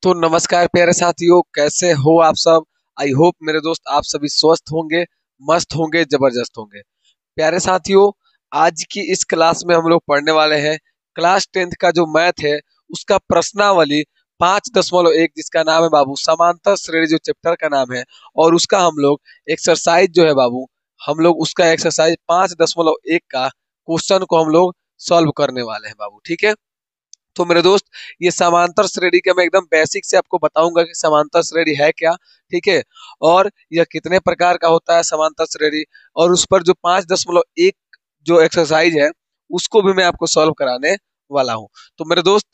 तो नमस्कार प्यारे साथियों, कैसे हो आप सब। आई होप मेरे दोस्त आप सभी स्वस्थ होंगे, मस्त होंगे, जबरदस्त होंगे। प्यारे साथियों, आज की इस क्लास में हम लोग पढ़ने वाले हैं क्लास 10th का जो मैथ है उसका प्रश्नावली 5.1, जिसका नाम है बाबू समांतर श्रेणी, जो चैप्टर का नाम है। और उसका हम लोग एक्सरसाइज जो है बाबू, हम लोग उसका एक्सरसाइज 5.1 का क्वेश्चन को हम लोग सॉल्व करने वाले हैं बाबू। ठीक है। तो मेरे दोस्त, ये समांतर श्रेणी का मैं एकदम बेसिक से आपको बताऊंगा कि समांतर श्रेणी है क्या। ठीक है। और यह कितने प्रकार का होता है समांतर श्रेणी, और उस पर जो 5.1 जो एक्सरसाइज है उसको भी मैं आपको सॉल्व कराने वाला हूँ। तो मेरे दोस्त,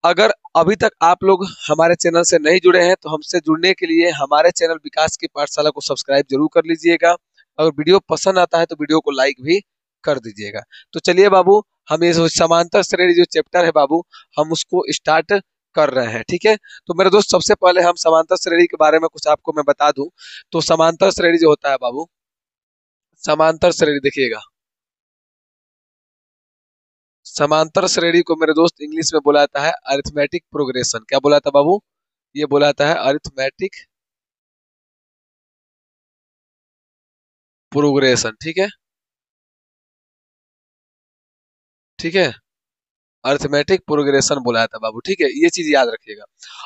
अगर अभी तक आप लोग हमारे चैनल से नहीं जुड़े हैं तो हमसे जुड़ने के लिए हमारे चैनल विकास की पाठशाला को सब्सक्राइब जरूर कर लीजिएगा। अगर वीडियो पसंद आता है तो वीडियो को लाइक भी कर दीजिएगा। तो चलिए बाबू, हम ये जो समांतर श्रेणी जो चैप्टर है बाबू, हम उसको स्टार्ट कर रहे हैं। ठीक है। तो मेरे दोस्त, सबसे पहले हम समांतर श्रेणी के बारे में कुछ आपको मैं बता दूं। तो समांतर श्रेणी जो होता है बाबू, समांतर श्रेणी देखिएगा, समांतर श्रेणी को मेरे दोस्त इंग्लिश में बोला जाता है अरिथमेटिक प्रोग्रेशन। क्या बोला था बाबू? ये बोला जाता है अरिथमेटिक प्रोग्रेशन। ठीक है। ठीक है। अरिथमेटिक प्रोग्रेशन बोला था बाबू। ठीक है, ये चीज याद रखिएगा।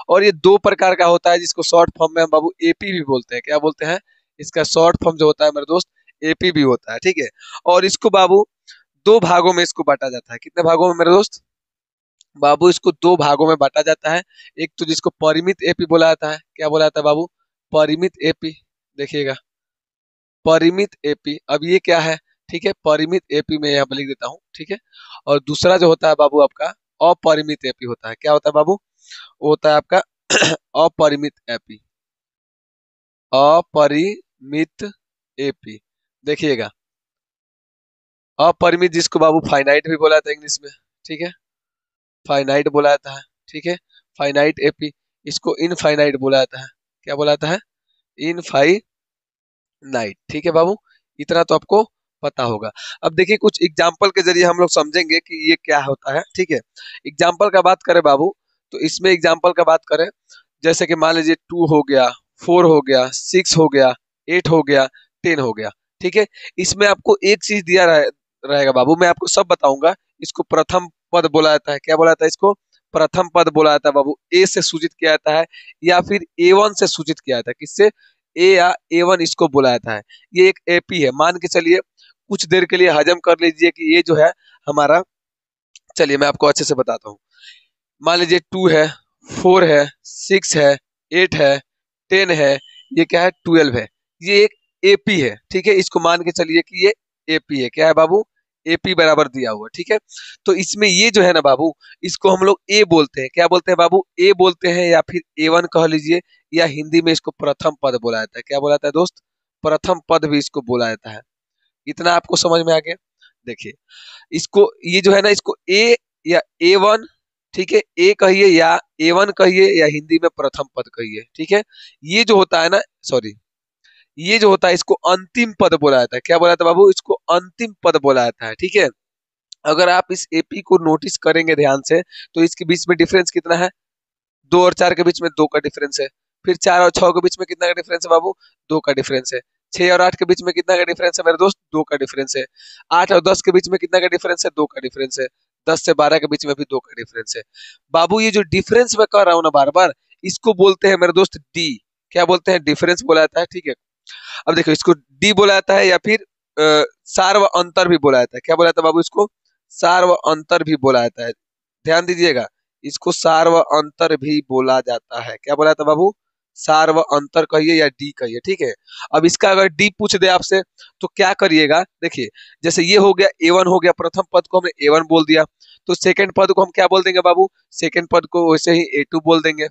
और ये दो प्रकार का होता है, जिसको शॉर्ट फॉर्म में हम बाबू एपी भी बोलते हैं। क्या बोलते हैं? इसका शॉर्ट फॉर्म जो होता है मेरे दोस्त, एपी भी होता है। ठीक है। और इसको बाबू दो भागों में इसको बांटा जाता है। कितने भागों में मेरे दोस्त? बाबू इसको दो भागों में बांटा जाता है। एक तो जिसको परिमित एपी बोला जाता है। क्या बोला जाता है बाबू? परिमित एपी। देखिएगा, परिमित एपी। अब ये क्या है? ठीक है, परिमित एपी में यहाँ पर लिख देता हूँ। ठीक है। और दूसरा जो होता है बाबू आपका अपरिमित एपी होता है। क्या होता है बाबू? वो होता है आपका अपरिमित एपी। अपरिमित एपी। देखिएगा, अपरिमित जिसको बाबू फाइनाइट भी बोला जाता है इंग्लिश में। ठीक है, फाइनाइट बोला जाता है। ठीक है, फाइनाइट एपी। इसको इनफाइनाइट बोला जाता है। क्या बोला जाता है? इनफाइनाइट। ठीक है बाबू, इतना तो आपको पता होगा। अब देखिए, कुछ एग्जाम्पल के जरिए हम लोग समझेंगे कि ये क्या होता है। ठीक है। एग्जाम्पल का बात करें बाबू, तो इसमें एग्जाम्पल का बात करें, जैसे कि मान लीजिए 2 हो गया, 4 हो गया, 6 हो गया, 8 हो गया, 10 हो गया। ठीक है। इसमें आपको एक चीज दिया रहेगा बाबू, मैं आपको सब बताऊंगा। इसको प्रथम पद बोला जाता है। क्या बोला जाता है इसको? प्रथम पद बोला जाता है बाबू। ए से सूचित किया जाता है, या फिर A1 से सूचित किया जाता है। किससे? ए या A1 इसको बोला जाता है। ये एक एपी है, मान के चलिए। कुछ देर के लिए हजम कर लीजिए कि ये जो है हमारा, चलिए मैं आपको अच्छे से बताता हूँ। मान लीजिए 2 है, 4 है, 6 है, 8 है, 10 है, ये क्या है? 12 है। ये एक एपी है। ठीक है, इसको मान के चलिए कि ये एपी है। क्या है बाबू? एपी बराबर दिया हुआ। ठीक है। तो इसमें ये जो है ना बाबू, इसको हम लोग ए बोलते हैं। क्या बोलते हैं बाबू? ए बोलते हैं, या फिर A1 कह लीजिए, या हिंदी में इसको प्रथम पद बोला जाता है। क्या बोला जाता है दोस्त? प्रथम पद भी इसको बोला जाता है। इतना आपको समझ में आ गया। देखिए, इसको ये जो है ना, इसको ए या A1, ठीक है, ए कहिए या A1 कहिए, या हिंदी में प्रथम पद कहिए। ठीक है। ये जो होता है ना, सॉरी, ये जो होता है इसको अंतिम पद बोला जाता है। क्या बोला जाता है बाबू? इसको अंतिम पद बोला जाता है। ठीक है। अगर आप इस एपी को नोटिस करेंगे ध्यान से, तो इसके बीच में डिफरेंस कितना है? 2 और 4 के बीच में 2 का डिफरेंस है। फिर 4 और 6 के बीच में कितना का डिफरेंस है बाबू? 2 का डिफरेंस है। 6 और 8 के बीच में कितना का डिफरेंस है मेरे दोस्त? 2 का डिफरेंस है। 8 और 10 के बीच में कितना का डिफरेंस है? 2 का डिफरेंस है। 10 से 12 के बीच में भी 2 का डिफरेंस है। बाबू ये जो डिफरेंस मैं कर रहा हूँ ना बार बार, इसको बोलते हैं मेरे दोस्त डी। क्या बोलते हैं? डिफरेंस बोला जाता है। ठीक है। अब देखो, इसको डी बोला जाता है, या फिर सार व अंतर भी बोला जाता है। क्या बोला जाता है बाबू? इसको सार व अंतर भी बोला जाता है। ध्यान दीजिएगा, इसको सार व अंतर भी बोला जाता है। क्या बोला जाता है बाबू? सार व अंतर कहिए या डी कहिए। ठीक है। अब इसका अगर डी पूछ दे आपसे तो क्या करिएगा? देखिए, जैसे ये हो गया A1 हो गया, प्रथम पद को हमने A1 बोल दिया, तो सेकंड पद को हम क्या बोल देंगे बाबू? सेकंड पद को वैसे ही A2 बोल देंगे।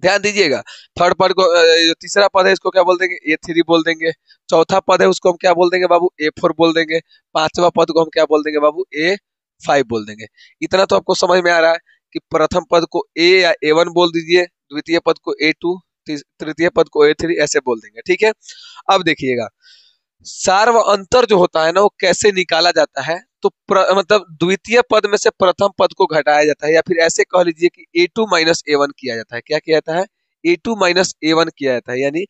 ध्यान दीजिएगा, थर्ड पद को जो तीसरा पद है इसको क्या बोल देंगे? A3 बोल देंगे। चौथा पद है उसको हम क्या बोल देंगे बाबू? A4 बोल देंगे। पांचवा पद को हम क्या बोल देंगे बाबू? A5 बोल देंगे। इतना तो आपको समझ में आ रहा है कि प्रथम पद को A या A1 बोल दीजिए, द्वितीय पद को A2, तृतीय पद को A3, ऐसे बोल देंगे। ठीक है। अब देखिएगा, सार व अंतर जो होता है ना, वो कैसे निकाला जाता है, तो मतलब द्वितीय पद में से प्रथम पद को घटाया जाता है, या फिर ऐसे कह लीजिए कि A2 माइनस A1 किया जाता है। क्या किया जाता है? A2 माइनस A1 किया जाता है, यानी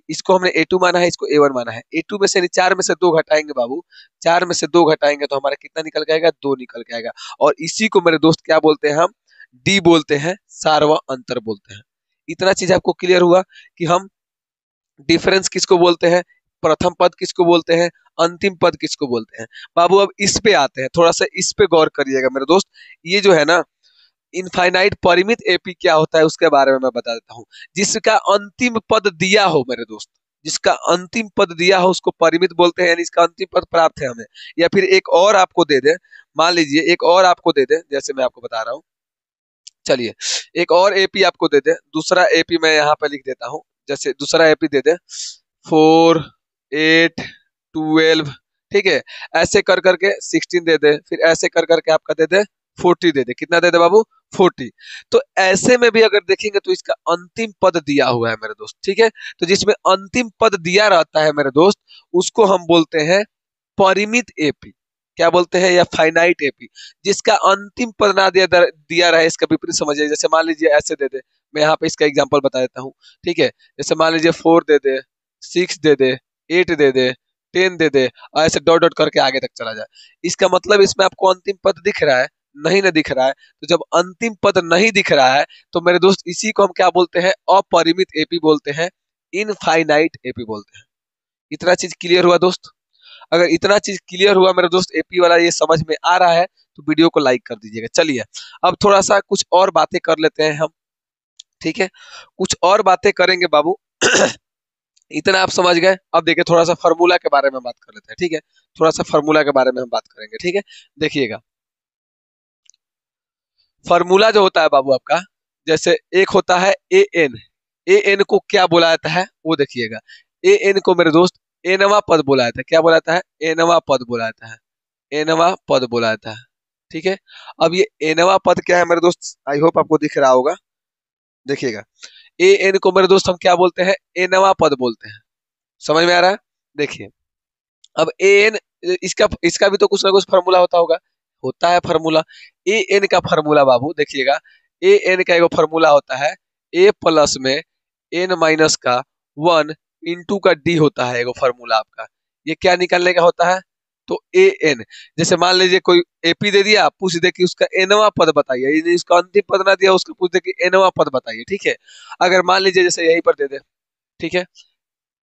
इसको हमने A2 माना है, इसको A1 माना है। A2 में से यानी 4 में से 2 घटाएंगे बाबू, 4 में से 2 घटाएंगे तो हमारा कितना निकल के आएगा? 2 निकल के आएगा। और इसी को मेरे दोस्त क्या बोलते हैं? हम डी बोलते हैं, सार व अंतर बोलते हैं। इतना चीज आपको क्लियर हुआ कि हम डिफरेंस किसको बोलते हैं, प्रथम पद किसको बोलते हैं, अंतिम पद किसको बोलते हैं। बाबू अब इस पे आते हैं, थोड़ा सा इस पे गौर करिएगा मेरे दोस्त। ये जो है ना, इनफाइनाइट परिमित एपी क्या होता है उसके बारे में मैं बता देता हूँ। जिसका अंतिम पद दिया हो मेरे दोस्त, जिसका अंतिम पद दिया हो उसको परिमित बोलते हैं, यानी इसका अंतिम पद प्राप्त है हमें। या फिर एक और आपको दे दे, मान लीजिए एक और आपको दे दे, जैसे मैं आपको बता रहा हूँ, चलिए एक और एपी आपको दे दे, दूसरा एपी मैं यहाँ पे लिख देता हूँ। जैसे दूसरा एपी दे दे 4, 8, 12, ठीक है, ऐसे कर करके 16 दे दे, फिर ऐसे कर करके आपका दे दे 40 दे दे। कितना दे दे बाबू? 40। तो ऐसे में भी अगर देखेंगे तो इसका अंतिम पद दिया हुआ है मेरे दोस्त, ठीक है। तो जिसमें अंतिम पद दिया रहता है मेरे दोस्त, उसको हम बोलते हैं परिमित एपी। क्या बोलते हैं? या फाइनाइट एपी। जिसका अंतिम पद ना दिया रहे, इसका विपरीत समझिए। जैसे मान लीजिए ऐसे दे दे, मैं यहाँ पे इसका एग्जांपल बता देता हूँ, ठीक है। जैसे मान लीजिए 4 दे दे, 6 दे दे, 8 दे दे, 10 दे दे, और ऐसे डॉट डॉट करके आगे तक चला जाए। इसका मतलब इसमें आपको अंतिम पद दिख रहा है? नहीं ना दिख रहा है। तो जब अंतिम पद नहीं दिख रहा है तो मेरे दोस्त इसी को हम क्या बोलते हैं? अपरिमित एपी बोलते हैं, इनफाइनाइट एपी बोलते हैं। इतना चीज क्लियर हुआ दोस्त? अगर इतना चीज क्लियर हुआ मेरे दोस्त, एपी वाला ये समझ में आ रहा है, तो वीडियो को लाइक कर दीजिएगा। चलिए अब थोड़ा सा कुछ और बातें कर लेते हैं हम, ठीक है। कुछ और बातें करेंगे बाबू। इतना आप समझ गए। अब देखिए थोड़ा सा फार्मूला के बारे में बात कर लेते हैं, ठीक है। थोड़ा सा फार्मूला के बारे में हम बात करेंगे, ठीक है। देखिएगा फार्मूला जो होता है बाबू आपका, जैसे एक होता है ए एन। ए एन को क्या बोला जाता है वो देखिएगा। ए एन को मेरे दोस्त एनवा पद बोला जाता है। क्या बोला जाता है? एनवा पद बोला जाता है, एनवा पद बोला जाता है, ठीक है। अब ये एनवा पद क्या है मेरे दोस्त? आई होप आपको दिख रहा होगा। देखिएगा ए एन को मेरे दोस्त हम क्या बोलते हैं? एनवा पद बोलते हैं। समझ में आ रहा है? देखिए अब ए एन, इसका इसका भी तो कुछ ना कुछ फार्मूला होता होगा, होता है फार्मूला। ए एन का फार्मूला बाबू देखिएगा, ए एन का एक फार्मूला होता है, ए प्लस में एन माइनस का 1 इंटू का डी होता है एक फार्मूला आपका। ये क्या निकालने का होता है? तो ए एन। जैसे मान लीजिए कोई एपी दे दिया, पूछ दे कि उसका एनवा पद बताइए, यदि इसका अंतिम पद ना दिया उसको पूछ दे कि एनवा पद बताइए, ठीक है। अगर मान लीजिए जैसे यहीं पर दे दे, ठीक है,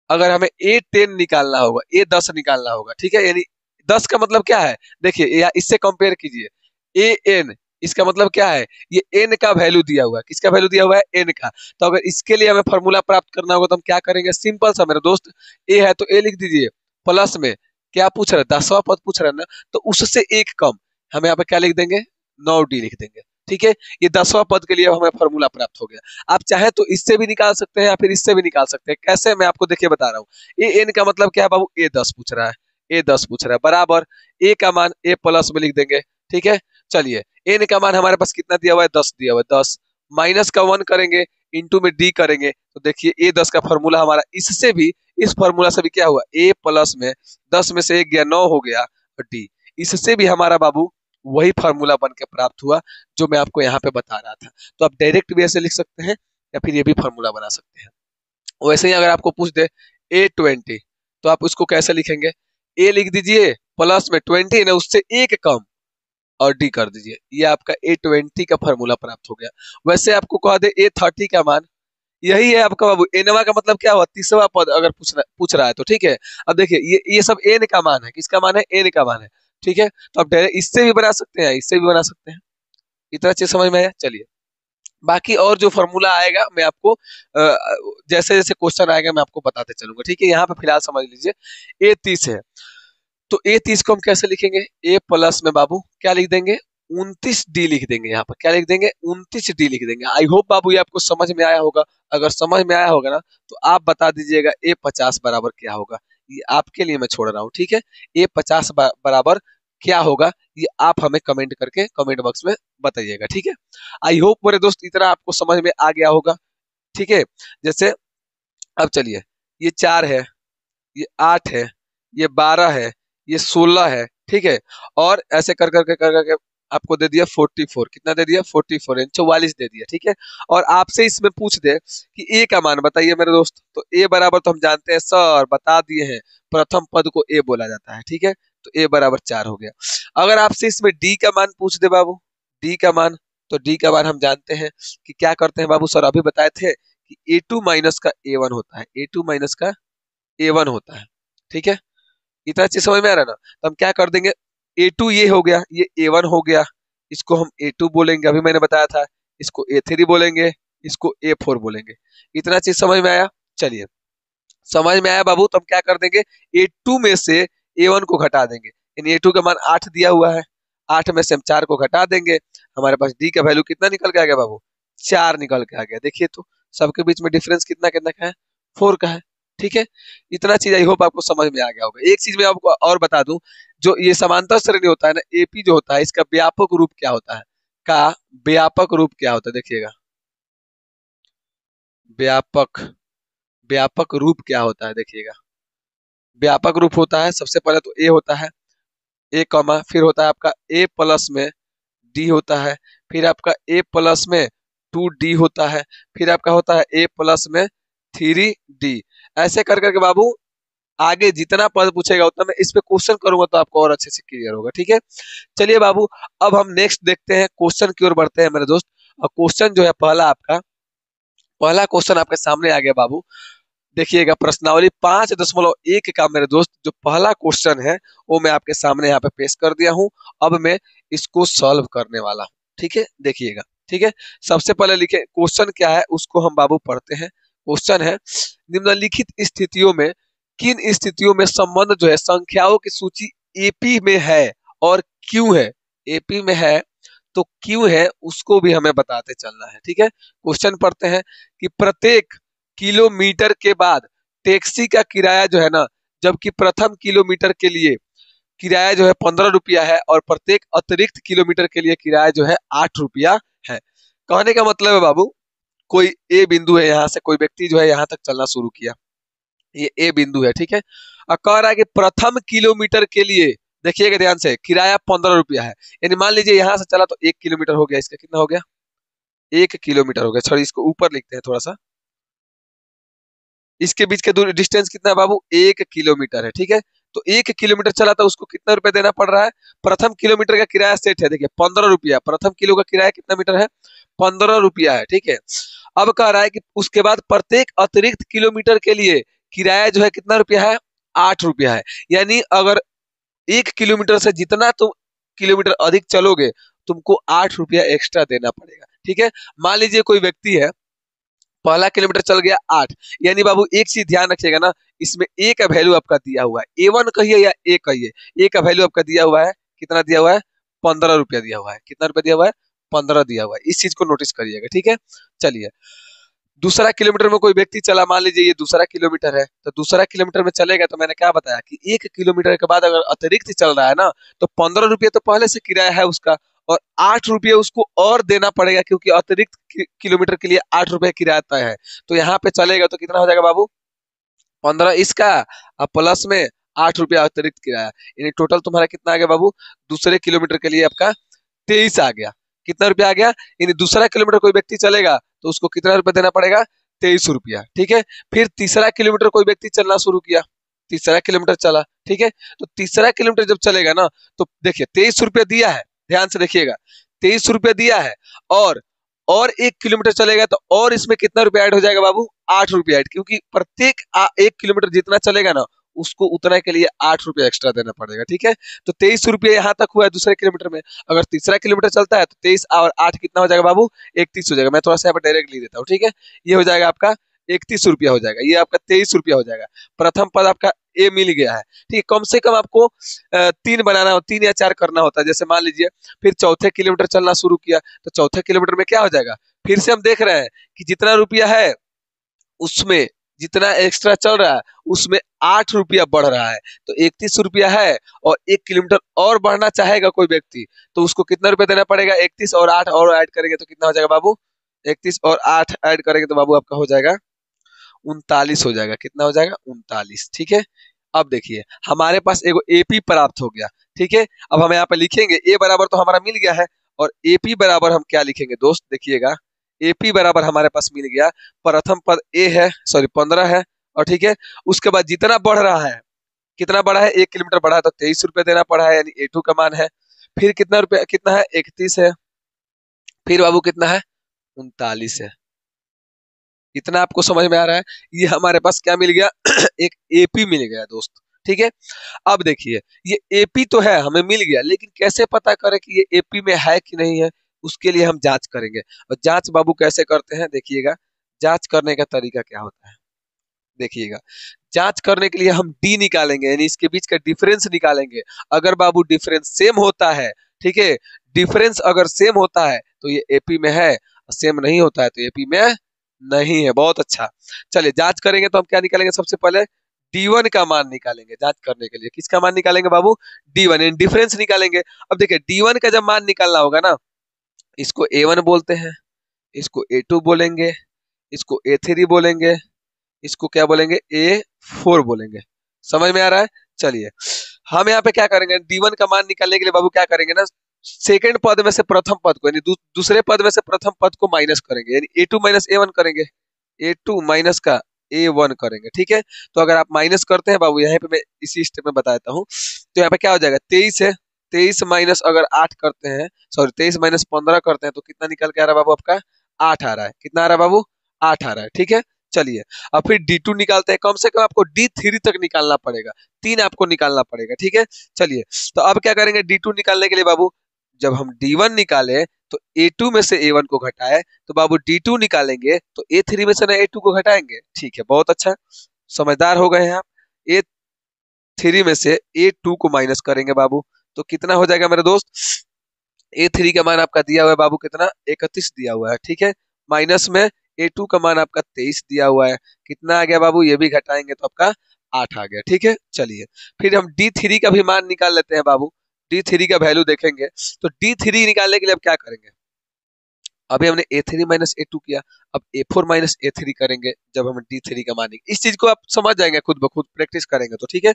अगर हमें A10 निकालना होगा, A10 निकालना होगा, ठीक है, यानी 10 का मतलब क्या है? देखिए या इससे कंपेयर कीजिए, AN इसका मतलब क्या है? ये n का वैल्यू दिया हुआ है। किसका वैल्यू दिया हुआ है? n का। तो अगर इसके लिए हमें फॉर्मूला प्राप्त करना होगा तो हम क्या करेंगे? सिंपल सा मेरे दोस्त, a है तो a लिख दीजिए, प्लस में क्या पूछ रहे? 10वां पद पूछ रहे हैं ना, तो उससे एक कम हम यहाँ पे क्या लिख देंगे? 9d लिख देंगे, ठीक है। ये 10वां पद के लिए हमें फॉर्मूला प्राप्त हो गया। आप चाहे तो इससे भी निकाल सकते हैं या फिर इससे भी निकाल सकते हैं। कैसे? मैं आपको देखिए बता रहा हूँ। ए एन का मतलब क्या है बाबू? A10 पूछ रहा है, A10 पूछ रहा है, बराबर ए का मान a प्लस में लिख देंगे, ठीक है। चलिए एन का मान हमारे पास कितना दिया हुआ है? 10 दिया हुआ है। 10 माइनस का 1 करेंगे, इंटू में डी करेंगे, तो देखिए A10 का फॉर्मूला हमारा इससे भी, इस फॉर्मूला से भी क्या हुआ? a प्लस में 10 में से 1 गया 9 हो गया, और डी। इससे भी हमारा बाबू वही फार्मूला बन के प्राप्त हुआ जो मैं आपको यहाँ पे बता रहा था। तो आप डायरेक्ट भी ऐसे लिख सकते हैं या फिर ये भी फार्मूला बना सकते हैं। वैसे ही अगर आपको पूछ दे A20, तो आप उसको कैसे लिखेंगे? ए लिख दीजिए, प्लस में 20 ना उससे एक कम, और डी कर दीजिए। ये आपका A20 का फार्मूला प्राप्त हो गया। वैसे आपको कह दे A30 का मान, यही है आपका बाबू। एनवा का मतलब क्या हुआ? 30वां पद अगर पूछ रहा है तो, ठीक है। अब देखिए ये सब एन का मान है। किसका मान है? एन का मान है, ठीक है। तो आप डायरेक्ट इससे भी बना सकते हैं, इससे भी बना सकते हैं। इतना चीज समझ में आया? चलिए बाकी और जो फॉर्मूला आएगा मैं आपको जैसे जैसे क्वेश्चन आएगा मैं आपको बताते चलूंगा, ठीक है। यहाँ पे फिलहाल समझ लीजिए A30 है, तो A30 को हम कैसे लिखेंगे? A प्लस में बाबू क्या लिख देंगे? 29d लिख देंगे। यहाँ पर क्या लिख देंगे? 29d लिख देंगे। आई होप बाबू ये आपको समझ में आया होगा। अगर समझ में आया होगा ना तो आप बता दीजिएगा A50 बराबर क्या होगा। ये आपके लिए मैं छोड़ रहा हूँ, ठीक है। A50 बराबर क्या होगा ये आप हमें कमेंट करके कमेंट बॉक्स में बताइएगा, ठीक है। आई होप मेरे दोस्त इतना आपको समझ में आ गया होगा, ठीक है। जैसे अब चलिए ये 4 है, ये 8 है, ये 12 है, ये 16 है, ठीक है। और ऐसे कर करके आपको दे दिया 44, कितना दे दिया 44 यानी 44 दे दिया, ठीक है। और आपसे इसमें पूछ दे कि ए का मान बताइए मेरे दोस्त, तो ए बराबर तो हम जानते हैं सर, बता दिए हैं, प्रथम पद को ए बोला जाता है, ठीक है। तो ए बराबर 4 हो गया। अगर आपसे इसमें डी का मान पूछ दे बाबू, डी का मान, तो डी का मान हम जानते हैं कि क्या करते हैं बाबू, सर अभी बताए थे कि A2 माइनस का A1 होता है, A2 माइनस का A1 होता है, ठीक है। इतना चीज समझ में आ रहा है ना। तो हम क्या कर देंगे, A2 ये हो गया, ये A1 हो गया, इसको हम A2 बोलेंगे, अभी मैंने बताया था। इसको A3 बोलेंगे, इसको A4 बोलेंगे। इतना चीज समझ में आया। चलिए, समझ में आया बाबू, तो हम क्या कर देंगे, A2 में से A1 को घटा देंगे, यानी A2 का मान 8 दिया हुआ है, 8 में से हम 4 को घटा देंगे, हमारे पास D का वैल्यू कितना निकल के आ गया बाबू, 4 निकल के आ गया। देखिए तो सबके बीच में डिफरेंस कितना कितना का है, 4 का है, ठीक है। इतना चीज आई होप आपको समझ में आ गया होगा। एक चीज मैं आपको और बता दूं, जो ये समांतर श्रेणी होता है ना, एपी जो होता है, इसका व्यापक रूप क्या होता है, का व्यापक रूप क्या होता है, देखिएगा, व्यापक व्यापक रूप क्या होता है, देखिएगा। व्यापक रूप होता है, सबसे पहले तो ए होता है, ए कॉमा, फिर होता है आपका ए प्लस में डी होता है, फिर आपका ए प्लस में 2D होता है, फिर आपका होता है ए प्लस में 3D। ऐसे कर करके बाबू आगे जितना पद पूछेगा उतना मैं इस पे क्वेश्चन करूंगा, तो आपको और अच्छे से क्लियर होगा, ठीक है। चलिए बाबू, अब हम नेक्स्ट देखते हैं, क्वेश्चन की ओर बढ़ते हैं मेरे दोस्त। और क्वेश्चन जो है पहला आपका, पहला क्वेश्चन आपके सामने आ गया बाबू। देखिएगा, प्रश्नावली 5.1 का मेरे दोस्त जो पहला क्वेश्चन है वो मैं आपके सामने यहाँ पे पेश कर दिया हूँ। अब मैं इसको सॉल्व करने वाला हूँ, ठीक है। देखिएगा, ठीक है। सबसे पहले लिखे क्वेश्चन क्या है उसको हम बाबू पढ़ते हैं। क्वेश्चन है, निम्नलिखित स्थितियों में किन स्थितियों में संबंध जो है संख्याओं की सूची एपी में है और क्यों है, एपी में है तो क्यों है उसको भी हमें बताते चलना है, ठीक है। क्वेश्चन पढ़ते हैं कि प्रत्येक किलोमीटर के बाद टैक्सी का किराया जो है ना, जबकि प्रथम किलोमीटर के लिए किराया जो है 15 रुपया है और प्रत्येक अतिरिक्त किलोमीटर के लिए किराया जो है 8 रुपया है। कहने का मतलब है बाबू, कोई ए बिंदु है, यहाँ से कोई व्यक्ति जो है यहाँ तक चलना शुरू किया, ये ए बिंदु है, ठीक है। और कह रहा है कि प्रथम किलोमीटर के लिए, देखिएगा ध्यान से, किराया 15 रुपया है, यानी मान लीजिए यहाँ से चला तो 1 किलोमीटर हो गया, इसका कितना हो गया, 1 किलोमीटर हो गया। सॉरी, इसको ऊपर लिखते हैं थोड़ा सा, इसके बीच के दूरी डिस्टेंस कितना है बाबू, 1 किलोमीटर है, ठीक है। तो 1 किलोमीटर चला था, उसको कितना रुपया देना पड़ रहा है, प्रथम किलोमीटर का किराया सेट है, देखिए 15 रुपया, प्रथम किलो का किराया कितना मीटर है, 15 रुपया है, ठीक है। अब कह रहा है कि उसके बाद प्रत्येक अतिरिक्त किलोमीटर के लिए किराया जो है कितना रुपया है, 8 रुपया है। यानी अगर 1 किलोमीटर से जितना तुम किलोमीटर अधिक चलोगे, तुमको 8 रुपया एक्स्ट्रा देना पड़ेगा, ठीक है। मान लीजिए कोई व्यक्ति है, पहला किलोमीटर चल गया 8, यानी बाबू एक चीज ध्यान रखिएगा ना, इसमें ए का वैल्यू आपका दिया हुआ है, A1 कहिए या ए कहिए, ए का वैल्यू आपका दिया हुआ है, कितना दिया हुआ है, 15 रुपया दिया हुआ है, कितना रुपया दिया हुआ है, 15 दिया हुआ है। इस चीज को नोटिस करिएगा, ठीक है। चलिए, दूसरा किलोमीटर में कोई व्यक्ति चला, मान लीजिए ये दूसरा किलोमीटर है, तो दूसरा किलोमीटर में चलेगा, तो मैंने क्या बताया कि 1 किलोमीटर के बाद अगर अतिरिक्त चल रहा है ना, तो 15 रुपये तो पहले से किराया है उसका, और 8 रुपये उसको और देना पड़ेगा, क्योंकि अतिरिक्त किलोमीटर के लिए 8 रुपये किराया तय है। तो यहाँ पे चलेगा तो कितना हो जाएगा बाबू, 15 इसका और प्लस में 8 रुपया अतिरिक्त किराया, यानी टोटल तुम्हारा कितना आ गया बाबू, दूसरे किलोमीटर के लिए आपका 23 आ गया। कितना रुपया आ गया, यानी दूसरा किलोमीटर कोई व्यक्ति चलेगा तो उसको कितना रुपया देना पड़ेगा, 23 रुपया, ठीक है। फिर तीसरा किलोमीटर कोई व्यक्ति चलना शुरू किया, तीसरा किलोमीटर चला, ठीक है। तो तीसरा किलोमीटर जब चलेगा ना, तो देखिए 23 रुपया दिया है, ध्यान से देखिएगा, 23 रुपया दिया है, और 1 किलोमीटर चलेगा तो और इसमें कितना रुपया ऐड हो जाएगा बाबू, 8 रुपया ऐड, क्योंकि प्रत्येक 1 किलोमीटर जितना चलेगा ना, उसको उतना के लिए 8 रुपया एक्स्ट्रा देना पड़ेगा, ठीक है। तो 23 रुपया यहाँ तक हुआ है दूसरे किलोमीटर में। अगर तीसरा किलोमीटर चलता है तो 23 और 8 कितना हो जाएगा बाबू, 31 हो जाएगा। मैं थोड़ा सा यहाँ पर डायरेक्ट लिख देता हूँ, ठीक है। ये हो जाएगा आपका 31 रुपया हो जाएगा, ये आपका 23 रुपया हो जाएगा। प्रथम पद आपका ए मिल गया है, ठीक है। कम से कम आपको 3 बनाना हो, 3 या 4 करना होता है। जैसे मान लीजिए फिर चौथे किलोमीटर चलना शुरू किया, तो चौथे किलोमीटर में क्या हो जाएगा, फिर से हम देख रहे हैं कि जितना रुपया है उसमें, जितना एक्स्ट्रा चल रहा है उसमें 8 रुपया बढ़ रहा है, तो 31 रुपया है। और 1 किलोमीटर और बढ़ना चाहेगा कोई व्यक्ति, तो उसको कितना रुपया देना पड़ेगा, 31 और 8 और ऐड करेंगे तो कितना हो जाएगा बाबू, 31 और 8 ऐड करेंगे तो बाबू आपका हो जाएगा 39 हो जाएगा। कितना हो जाएगा, 39, ठीक है। अब देखिए हमारे पास एगो एपी प्राप्त हो गया, ठीक है। अब हम यहाँ पे लिखेंगे ए बराबर तो हमारा मिल गया है, और एपी बराबर हम क्या लिखेंगे दोस्त, देखिएगा एपी बराबर हमारे पास मिल गया, प्रथम पद ए है, सॉरी 15 है, और ठीक है उसके बाद जितना बढ़ रहा है, कितना बढ़ा है 1 किलोमीटर बढ़ा है तो 23 रुपये देना पड़ा है, यानी ए2 का मान है। फिर कितना रुपया, कितना है 31 है, फिर बाबू कितना है 39 है। इतना आपको समझ में आ रहा है, ये हमारे पास क्या मिल गया एक एपी मिल गया दोस्त, ठीक है। अब देखिए ये एपी तो है हमें मिल गया, लेकिन कैसे पता करें कि ये एपी में है कि नहीं है, उसके लिए हम जांच करेंगे। और जांच बाबू कैसे करते हैं देखिएगा, जांच करने का तरीका क्या होता है देखिएगा। जांच करने के लिए हम डी निकालेंगे, यानी इसके बीच का डिफरेंस निकालेंगे। अगर बाबू डिफरेंस सेम होता है, ठीक है, डिफरेंस अगर सेम होता है तो ये एपी में है, सेम नहीं होता है तो एपी में नहीं है। बहुत अच्छा, चलिए जांच करेंगे तो हम क्या निकालेंगे, सबसे पहले D1 का मान निकालेंगे। जांच करने के लिए किसका मान निकालेंगे बाबू, D1, यानी डिफरेंस निकालेंगे। अब देखिए D1 का जब मान निकालना होगा ना, इसको A1 बोलते हैं, इसको A2 बोलेंगे, इसको A3 बोलेंगे, इसको क्या बोलेंगे A4 बोलेंगे। समझ में आ रहा है। चलिए हम यहाँ पे क्या करेंगे, D1 का मान निकालने के लिए बाबू क्या करेंगे ना, सेकंड पद में से प्रथम पद को, यानी दूसरे पद में से प्रथम पद को माइनस करेंगे, यानी A2 माइनस A1 करेंगे, A2 माइनस का A1 करेंगे, ठीक है। तो अगर आप माइनस करते हैं बाबू, यहाँ पे मैं इसी स्टेप में बताता हूँ, तो यहाँ पे क्या हो जाएगा 23 है, 23 माइनस अगर 8 करते हैं, सॉरी 23 माइनस 15 करते हैं तो कितना निकल के आ रहा है बाबू आपका 8 आ रहा है। कितना आ रहा है बाबू 8 आ रहा है, ठीक है। चलिए अब फिर D2 निकालते हैं, कम से कम आपको D3 तक निकालना पड़ेगा, 3 आपको निकालना पड़ेगा, ठीक है। चलिए तो अब क्या करेंगे D2 निकालने के लिए बाबू, जब हम D1 निकाले तो A2 में से A1 को घटाए, तो बाबू D2 निकालेंगे तो A3 में से ना A2 को घटाएंगे, ठीक है। बहुत अच्छा, समझदार हो गए हैं आप। A3 में से A2 को माइनस करेंगे बाबू, तो कितना हो जाएगा मेरे दोस्त, A3 का मान आपका दिया हुआ है बाबू कितना 31 दिया हुआ है, ठीक है। माइनस में A2 का मान आपका 23 दिया हुआ है, कितना आ गया बाबू, ये भी घटाएंगे तो आपका 8 आ गया, ठीक है। चलिए फिर हम D3 का भी मान निकाल लेते हैं बाबू, D3 का वैल्यू देखेंगे। तो D3 निकालने के लिए अब क्या करेंगे, अभी हमने A3 माइनस A2 किया, अब A4 माइनस A3 करेंगे जब हम D3 का मानेंगे। इस चीज को आप समझ जाएंगे खुद ब खुद, प्रैक्टिस करेंगे तो, ठीक है।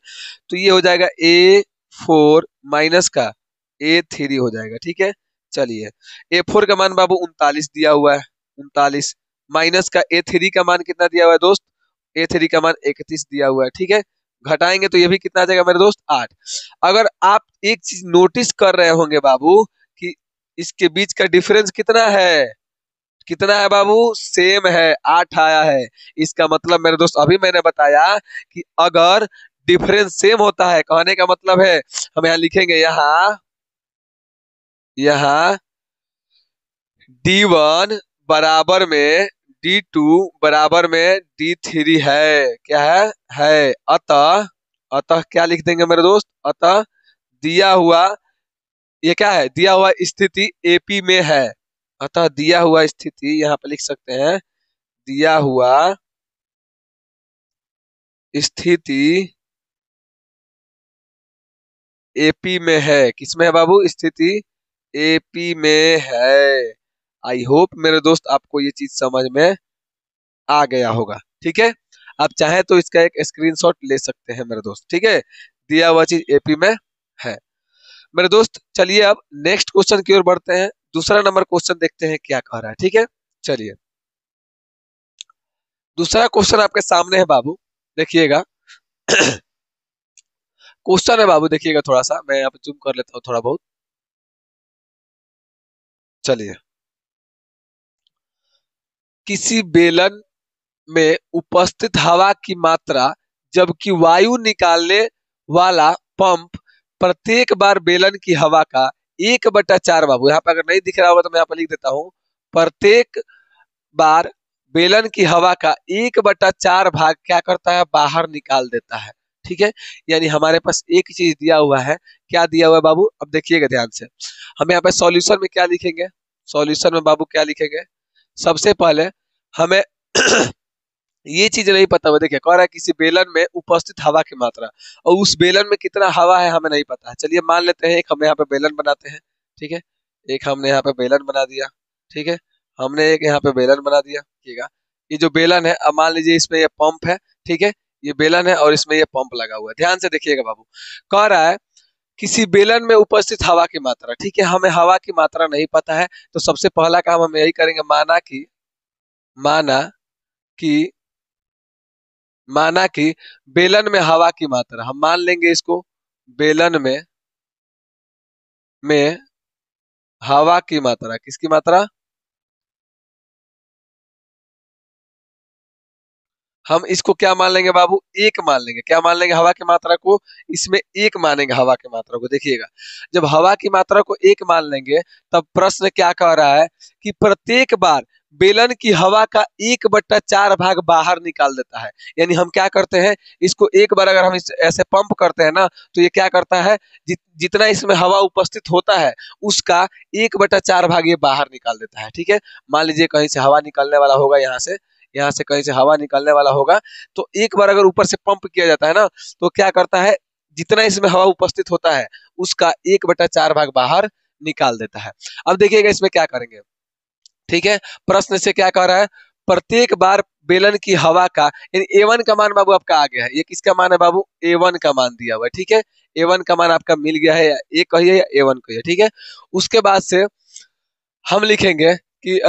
तो ये हो जाएगा A4 माइनस का A3 हो जाएगा, ठीक है। चलिए A4 का मान बाबू 39 दिया हुआ है, 39 माइनस का A3 का मान कितना दिया हुआ है दोस्त, A3 का मान 31 दिया हुआ है, ठीक है। घटाएंगे तो ये भी कितना आ जाएगा मेरे दोस्त 8। अगर आप एक चीज नोटिस कर रहे होंगे बाबू कि इसके बीच का डिफरेंस कितना है, कितना है बाबू, सेम है, 8 आया है। इसका मतलब मेरे दोस्त अभी मैंने बताया कि अगर डिफरेंस सेम होता है, कहने का मतलब है हम यहाँ लिखेंगे, यहाँ यहाँ D1 बराबर में D2 बराबर में D3 है, क्या है अतः, अतः क्या लिख देंगे मेरे दोस्त, अतः दिया हुआ, ये क्या है, दिया हुआ स्थिति एपी में है। अतः दिया हुआ स्थिति यहाँ पे लिख सकते हैं, दिया हुआ स्थिति एपी में है। किसमें है बाबू, स्थिति एपी में है। आई होप मेरे दोस्त आपको ये चीज समझ में आ गया होगा, ठीक है। आप चाहे तो इसका एक स्क्रीनशॉट ले सकते हैं मेरे दोस्त, ठीक है। दिया हुआ चीज एपी में है मेरे दोस्त। चलिए अब नेक्स्ट क्वेश्चन की ओर बढ़ते हैं, दूसरा नंबर क्वेश्चन देखते हैं क्या कह रहा है, ठीक है। चलिए दूसरा क्वेश्चन आपके सामने है बाबू, देखिएगा क्वेश्चन है बाबू, देखिएगा थोड़ा सा मैं यहाँ पे जूम कर लेता हूँ थोड़ा बहुत। चलिए किसी बेलन में उपस्थित हवा की मात्रा, जबकि वायु निकालने वाला पंप प्रत्येक बार बेलन की हवा का 1/4, बाबू यहाँ पे अगर नहीं दिख रहा होगा तो मैं यहाँ पे लिख देता हूँ, प्रत्येक बार बेलन की हवा का 1/4 भाग क्या करता है, बाहर निकाल देता है, ठीक है। यानी हमारे पास एक चीज दिया हुआ है, क्या दिया हुआ है बाबू, अब देखिएगा ध्यान से। हम यहाँ पे सॉल्यूशन में क्या लिखेंगे, सॉल्यूशन में बाबू क्या लिखेंगे, सबसे पहले हमें ये चीज नहीं पता हुआ, देखिए कह रहा है किसी बेलन में उपस्थित हवा की मात्रा, और उस बेलन में कितना हवा है हमें नहीं पता है। चलिए मान लेते हैं एक हम यहाँ पे बेलन बनाते हैं, ठीक है। एक हमने यहाँ पे बेलन बना दिया, ठीक है। हमने एक यहाँ पे बेलन बना दिया, ठीक है। ये जो बेलन है, अब मान लीजिए इसमें ये पंप है, ठीक है। ये बेलन है और इसमें ये पंप लगा हुआ है। ध्यान से देखिएगा बाबू, कह रहा है किसी बेलन में उपस्थित हवा की मात्रा। ठीक है, हमें हवा की मात्रा नहीं पता है, तो सबसे पहला काम हम यही करेंगे, माना कि माना कि बेलन में हवा की मात्रा, हम मान लेंगे इसको बेलन में हवा की मात्रा। किसकी मात्रा? हम इसको क्या मान लेंगे बाबू? एक मान लेंगे। क्या मान लेंगे? हवा की मात्रा को इसमें एक मानेंगे। हवा की मात्रा को देखिएगा, जब हवा की मात्रा को एक मान लेंगे तब प्रश्न क्या कह रहा है कि प्रत्येक बार बेलन की हवा का 1/4 भाग बाहर निकाल देता है। यानी हम क्या करते हैं, इसको एक बार अगर हम ऐसे पंप करते हैं ना, तो ये क्या करता है, जितना इसमें हवा उपस्थित होता है उसका 1/4 भाग ये बाहर निकाल देता है। ठीक है, मान लीजिए कहीं से हवा निकलने वाला होगा, यहाँ से कहीं से हवा निकलने वाला होगा, तो एक बार अगर ऊपर से पंप किया जाता है ना, तो क्या करता है, जितना इसमें हवा उपस्थित होता है उसका 1/4 भाग बाहर निकाल देता है। अब देखिएगा इसमें क्या करेंगे। ठीक है, प्रश्न से क्या कह रहा है, प्रत्येक बार बेलन की हवा का, यानी A1 का मान बाबू आपका आ गया है। ये किसका मान है बाबू? A1 का मान दिया हुआ है। ठीक है, A1 का मान आपका मिल गया है, या A कहिए या A1 कहिए। ठीक है, उसके बाद से हम लिखेंगे कि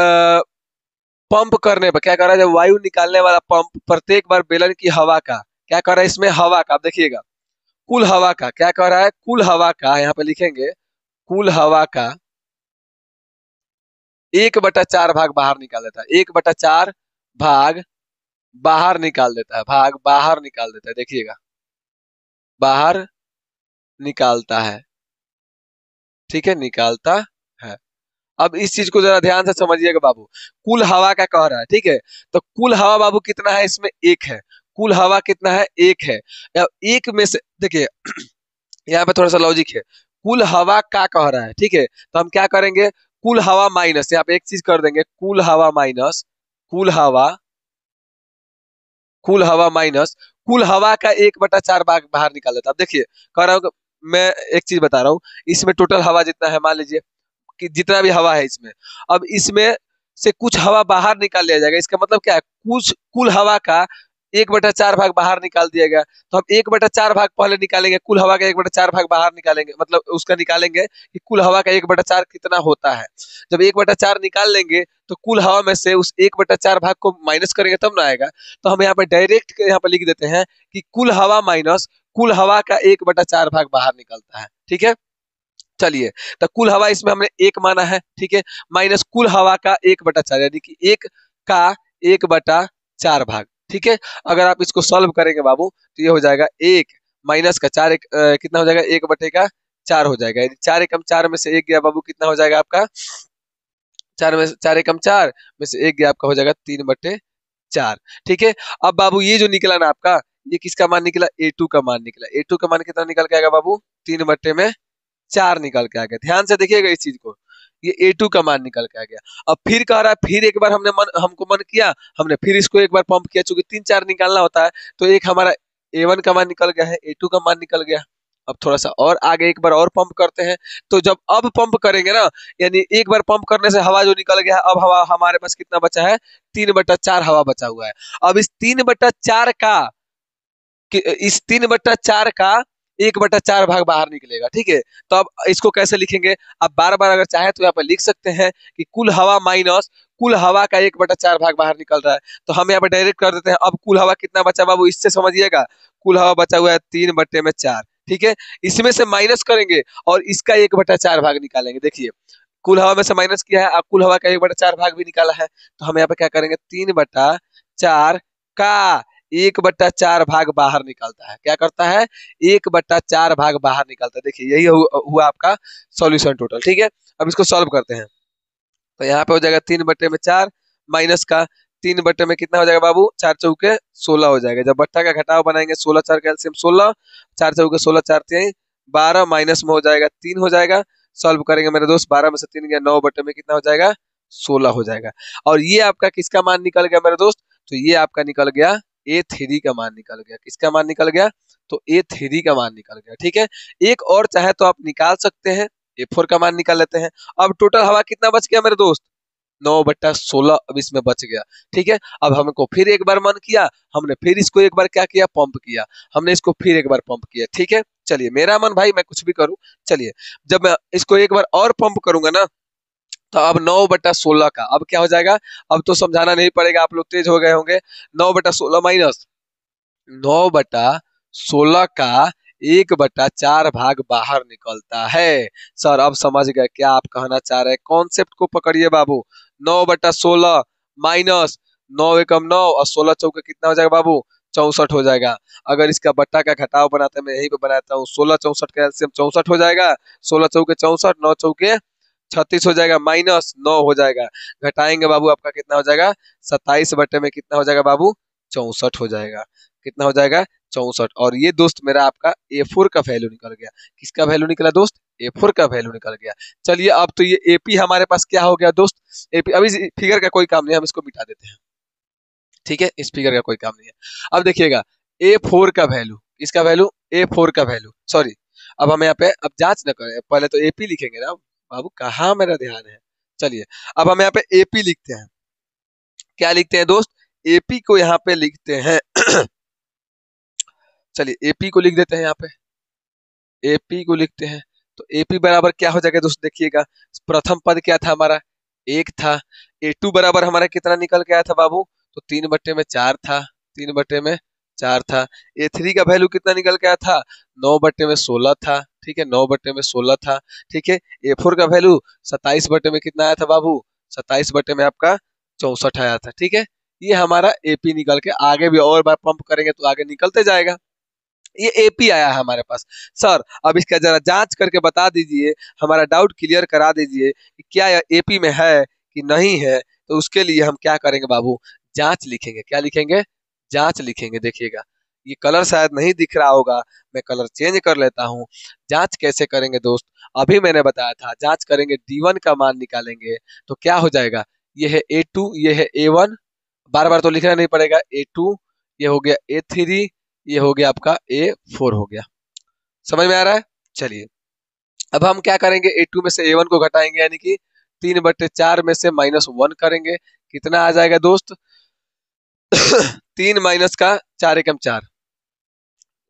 पंप करने पर क्या कर रहा है, जब वायु निकालने वाला पंप प्रत्येक बार बेलन की हवा का क्या कर रहा है, इसमें हवा का, आप देखिएगा कुल हवा का क्या कर रहा है, कुल हवा का यहाँ पे लिखेंगे, कुल हवा का 1/4 भाग बाहर निकाल देता है। 1/4 भाग बाहर निकाल देता है, भाग बाहर निकाल देता है। देखिएगा बाहर निकालता है। ठीक है, निकालता है। अब इस चीज को जरा ध्यान से समझिएगा बाबू, कुल हवा का कह रहा है। ठीक है, तो कुल हवा बाबू कितना है, इसमें एक है। कुल हवा कितना है, एक है। अब एक में से देखिए यहाँ पे थोड़ा सा लॉजिक है, कुल हवा का कह रहा है। ठीक है, तो हम क्या करेंगे, कुल हवा माइनस, यहाँ पे एक चीज कर देंगे, कुल हवा माइनस, कुल हवा, कुल हवा माइनस कुल हवा का 1/4 भाग बाहर निकाल देता है। अब देखिए कह रहा हूँ, मैं एक चीज बता रहा हूँ, इसमें टोटल हवा जितना है, मान लीजिए कि जितना भी हवा है इसमें, अब इसमें से कुछ हवा बाहर निकाल लिया जाएगा। इसका मतलब क्या है, कुछ कुल हवा का 1/4 भाग बाहर निकाल दिया गया। तो हम 1/4 भाग पहले निकालेंगे, कुल हवा का 1/4 भाग बाहर निकालेंगे, मतलब उसका निकालेंगे कि कुल हवा का 1/4 कितना होता है। जब 1/4 निकाल लेंगे तो कुल हवा में से उस 1/4 भाग को माइनस करेंगे तब ना आएगा। तो हम यहाँ पे डायरेक्ट यहाँ पे लिख देते हैं कि कुल हवा माइनस कुल हवा का 1/4 भाग बाहर निकलता है। ठीक है, चलिए, तो कुल हवा इसमें हमने एक माना है। ठीक है, माइनस कुल हवा का 1/4, यानी कि एक का 1/4 भाग। ठीक है, अगर आप इसको सॉल्व करेंगे बाबू तो ये हो जाएगा एक माइनस का चार, कितना हो जाएगा, 1/4 हो जाएगा। यदि 4 एकम 4 में से एक गया बाबू, कितना हो जाएगा आपका, 4 एकम 4 में से एक गया आपका, हो जाएगा 3/4। ठीक है, अब बाबू ये जो निकला ना आपका, ये किसका मान निकला, A2 का मान निकला। A2 का मान कितना निकल के आएगा बाबू, 3/4 निकल के आ गया। ध्यान से देखिएगा इस चीज को, ये A2 का मान निकल के आ गया। अब फिर कह रहा है, फिर एक बार हमको मन किया, हमने फिर इसको एक बार पंप किया, चूंकि 3-4 निकालना होता है, तो एक हमारा A1 का मान निकल गया है, A2 का मान निकल गया। अब थोड़ा सा और आगे एक बार और पंप करते हैं, तो जब अब पंप करेंगे ना, यानी एक बार पंप करने से हवा जो निकल गया है, अब हवा हमारे पास कितना बचा है, 3/4 हवा बचा हुआ है। अब इस 3/4 का, इस 3/4 का 1/4 भाग बाहर निकलेगा। ठीक है, तो अब इसको कैसे लिखेंगे, आप बार बार अगर चाहे तो यहाँ पर लिख सकते हैं कि कुल हवा माइनस कुल हवा का 1/4 भाग बाहर निकल रहा है। तो हम यहाँ पे डायरेक्ट कर देते हैं। अब कुल हवा कितना बचा बाबू, इससे समझिएगा, कुल हवा बचा हुआ है 3/4। ठीक है, इसमें से माइनस करेंगे और इसका 1/4 भाग निकालेंगे। देखिए कुल हवा में से माइनस किया है, अब कुल हवा का 1/4 भाग भी निकाला है, तो हम यहाँ पे क्या करेंगे, 3/4 का 1/4 भाग बाहर निकलता है। क्या करता है, 1/4 भाग बाहर निकलता है। देखिए यही हुआ आपका सॉल्यूशन टोटल। ठीक है, अब इसको सॉल्व करते हैं, तो यहाँ पे हो जाएगा 3/4 माइनस का 3 में कितना हो जाएगा बाबू, 4 चौके 16 हो जाएगा। जब बट्टा का घटाव बनाएंगे, 16 4 कैल्सियम 16, 4 चौके 16 4 3 12, माइनस में हो जाएगा 3 हो जाएगा। सॉल्व करेंगे मेरे दोस्त, 12 में से 3 गया, 9 में कितना हो जाएगा, 16 हो जाएगा। और ये आपका किसका मान निकल गया मेरे दोस्त, तो ये आपका निकल गया A3 का मान निकल गया। किसका मान निकल गया, तो A3 का मान निकल गया। ठीक है, एक और चाहे तो आप निकाल सकते हैं, A4 का मान निकाल लेते हैं। अब टोटल हवा कितना बच गया मेरे दोस्त, 9/16 अब इसमें बच गया। ठीक है, अब हमको फिर एक बार मन किया, हमने फिर इसको एक बार क्या किया, पंप किया। हमने इसको फिर एक बार पंप किया। ठीक है, चलिए मेरा मन भाई, मैं कुछ भी करूं। चलिए, जब मैं इसको एक बार और पंप करूंगा ना, तो अब 9/16 का अब क्या हो जाएगा। अब तो समझाना नहीं पड़ेगा, आप लोग तेज हो गए होंगे। 9/16 माइनस 9/16 का 1/4 भाग बाहर निकलता है। सर अब समझ गए क्या आप कहना चाह रहे हैं, कॉन्सेप्ट को पकड़िए बाबू। 9/16 माइनस 9 एकम 9 और 16 चौके कितना हो जाएगा बाबू, 64 हो जाएगा। अगर इसका बट्टा का घटाव बनाते हैं, मैं यहीं पे बनाता हूँ, 16 64 का एलसीएम 64 हो जाएगा। 16 चौके 64, 9 चौके 36 हो जाएगा, माइनस 9 हो जाएगा। घटाएंगे बाबू, आपका कितना हो जाएगा, 27 बटे में कितना हो जाएगा बाबू, 64 हो जाएगा। कितना हो जाएगा, 64। और ये दोस्त मेरा आपका A4 का वैल्यू निकल गया। किसका वैल्यू निकला दोस्त, A4 का वैल्यू निकल गया। चलिए अब तो ये AP हमारे पास क्या हो गया दोस्त, AP। अभी फिगर का कोई काम नहीं, हम इसको मिटा देते हैं। ठीक है, इस फिगर का कोई काम नहीं है। अब देखिएगा A4 का वैल्यू, इसका वैल्यू A4 का वैल्यू, सॉरी, अब हम यहाँ पे अब जांच न करें, पहले तो AP लिखेंगे ना बाबू, कहाँ मेरा ध्यान है। चलिए अब हम यहाँ पे AP लिखते हैं। क्या लिखते हैं दोस्त, AP को यहाँ पे लिखते हैं चलिए AP को लिख देते हैं, यहाँ पे AP को लिखते हैं। तो AP बराबर क्या हो जाएगा दोस्त, देखिएगा प्रथम पद क्या था हमारा, 1 था। A2 बराबर हमारा कितना निकल के आया था बाबू, तो 3/4 था, 3/4 था। A3 का वैल्यू कितना निकल के आया था, 9/16 था। ठीक है, 9/16 था। ठीक है, A4 का वैल्यू 27 बटे में कितना आया था बाबू, 27 बटे में आपका 64 आया था। ठीक है, ये हमारा AP निकल के, आगे भी और बार पंप करेंगे तो आगे निकलते जाएगा। ये AP आया है हमारे पास। सर अब इसका जरा जांच करके बता दीजिए, हमारा डाउट क्लियर करा दीजिए कि क्या यह AP में है कि नहीं है। तो उसके लिए हम क्या करेंगे बाबू, जांच लिखेंगे। क्या लिखेंगे, जांच लिखेंगे। देखिएगा ये कलर शायद नहीं दिख रहा होगा, मैं कलर चेंज कर लेता हूँ। जांच कैसे करेंगे दोस्त, अभी मैंने बताया था, जांच करेंगे D1 का मान निकालेंगे तो क्या हो जाएगा, ये है A2, ये है A1, बार बार तो लिखना नहीं पड़ेगा, A2, ये हो गया A3, ये हो गया आपका A4 हो गया। समझ में आ रहा है। चलिए अब हम क्या करेंगे, A2 में से A1 को घटाएंगे, यानी कि 3/4 में से -1 करेंगे। कितना आ जाएगा दोस्त 3 माइनस का 4 एकम 4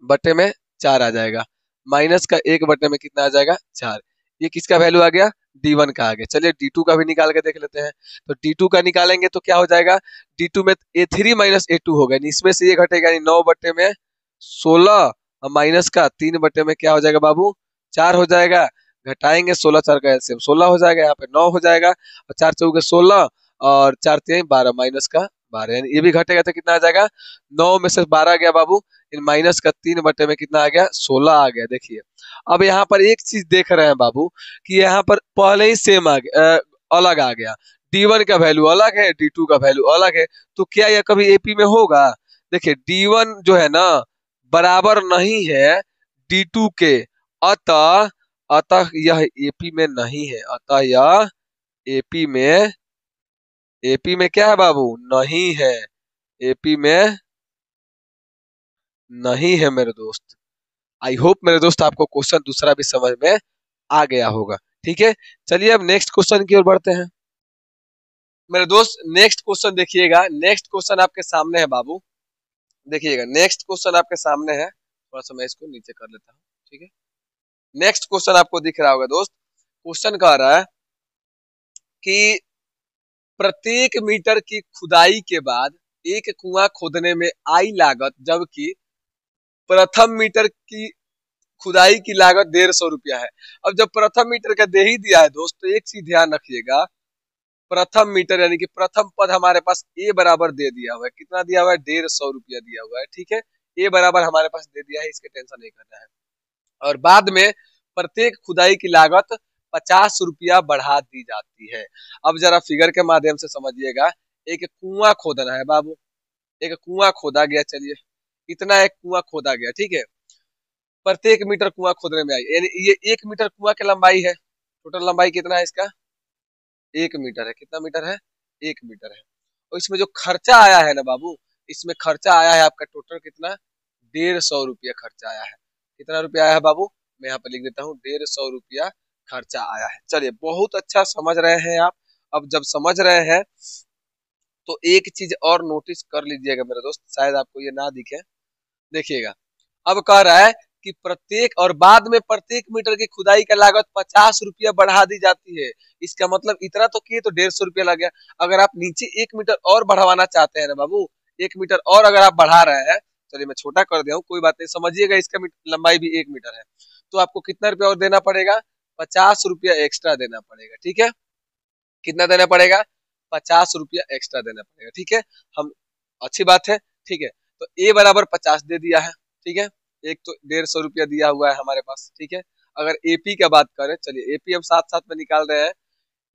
बटे में 4 आ जाएगा, माइनस का 1 बटे में कितना आ जाएगा 4। ये किसका वैल्यू आ गया, D1 का आ गया। चलिए D2 का भी निकाल के देख लेते हैं। तो D2 का निकालेंगे तो क्या हो जाएगा, D2 में A3 माइनस A2 होगा, इसमें से ये घटेगा, यानी 9 बटे में 16 और माइनस का 3 बटे में क्या हो जाएगा बाबू, 4 हो जाएगा। घटाएंगे 16 4 का एलसीएम 16 हो जाएगा, यहाँ पे 9 हो जाएगा, और 4 चौके 16 और 4 3 12, माइनस का 12, यानी ये भी घटेगा तो कितना आ जाएगा, 9 में से 12 गया बाबू, इन माइनस का 3 बटे में कितना आ गया, 16 आ गया। देखिए अब यहाँ पर एक चीज देख रहे हैं बाबू, कि यहाँ पर पहले ही सेम आ गया, अलग आ गया। D1 का वैल्यू अलग है, D2 का वैल्यू अलग है, तो क्या यह कभी AP में होगा। देखिए D1 जो है ना बराबर नहीं है D2 के, अतः अतः यह AP में नहीं है, अतः यह AP में, AP में क्या है बाबू, नहीं है, AP में नहीं है मेरे दोस्त। आई होप मेरे दोस्त आपको क्वेश्चन दूसरा भी समझ में आ गया होगा। ठीक है, चलिए अब नेक्स्ट क्वेश्चन की ओर बढ़ते हैं। मेरे दोस्त नेक्स्ट क्वेश्चन देखिएगा, नेक्स्ट क्वेश्चन आपके सामने है बाबू। देखिएगा नेक्स्ट क्वेश्चन आपके सामने है, थोड़ा सा मैं इसको नीचे कर लेता हूँ। ठीक है, नेक्स्ट क्वेश्चन आपको दिख रहा होगा दोस्त। क्वेश्चन कह रहा है कि प्रत्येक मीटर की खुदाई के बाद एक कुआं खोदने में आई लागत, जबकि प्रथम मीटर की खुदाई की लागत 150 रुपया है। अब जब प्रथम मीटर का दे ही दिया है दोस्त, तो एक चीज ध्यान रखिएगा, प्रथम मीटर यानी कि प्रथम पद हमारे पास A बराबर दे दिया हुआ है, कितना दिया हुआ है, 150 रुपया दिया हुआ है। ठीक है, A बराबर हमारे पास दे दिया है, इसके टेंशन नहीं करना है। और बाद में प्रत्येक खुदाई की लागत 50 रुपया बढ़ा दी जाती है। अब जरा फिगर के माध्यम से समझिएगा, एक कुआं खोदना है बाबू, एक कुआं खोदा गया, चलिए इतना एक कुआं खोदा गया। ठीक है, प्रत्येक मीटर कुआं खोदने में आई, यानी ये 1 मीटर कुआं की लंबाई है, टोटल लंबाई कितना है इसका, 1 मीटर है। कितना मीटर है, 1 मीटर है। और इसमें जो खर्चा आया है ना बाबू, इसमें खर्चा आया है आपका टोटल कितना, 150 रुपया खर्चा आया है। कितना रुपया आया है बाबू, मैं यहाँ पे लिख देता हूँ, 150 रुपया खर्चा आया है। चलिए बहुत अच्छा समझ रहे हैं आप, अब जब समझ रहे हैं तो एक चीज और नोटिस कर लीजिएगा मेरे दोस्त, शायद आपको ये ना दिखे। देखिएगा, अब कह रहा है कि प्रत्येक और बाद में प्रत्येक मीटर की खुदाई का लागत 50 रुपया बढ़ा दी जाती है। इसका मतलब इतना तो किए तो 150 रुपया लग गया। अगर आप नीचे 1 मीटर और बढ़वाना चाहते हैं ना बाबू, 1 मीटर और अगर आप बढ़ा रहे हैं, चलिए मैं छोटा कर दिया हूँ, कोई बात नहीं, समझिएगा इसका लंबाई भी 1 मीटर है, तो आपको कितना रुपया और देना पड़ेगा? 50 रुपया एक्स्ट्रा देना पड़ेगा। ठीक है, कितना देना पड़ेगा? 50 रुपया एक्स्ट्रा देना पड़ेगा। ठीक है, हम अच्छी बात है। ठीक है, तो ए बराबर 50 दे दिया है। ठीक है, एक तो 150 रुपया दिया हुआ है हमारे पास। ठीक है, अगर एपी का बात करें, चलिए एपी हम साथ साथ में निकाल रहे हैं।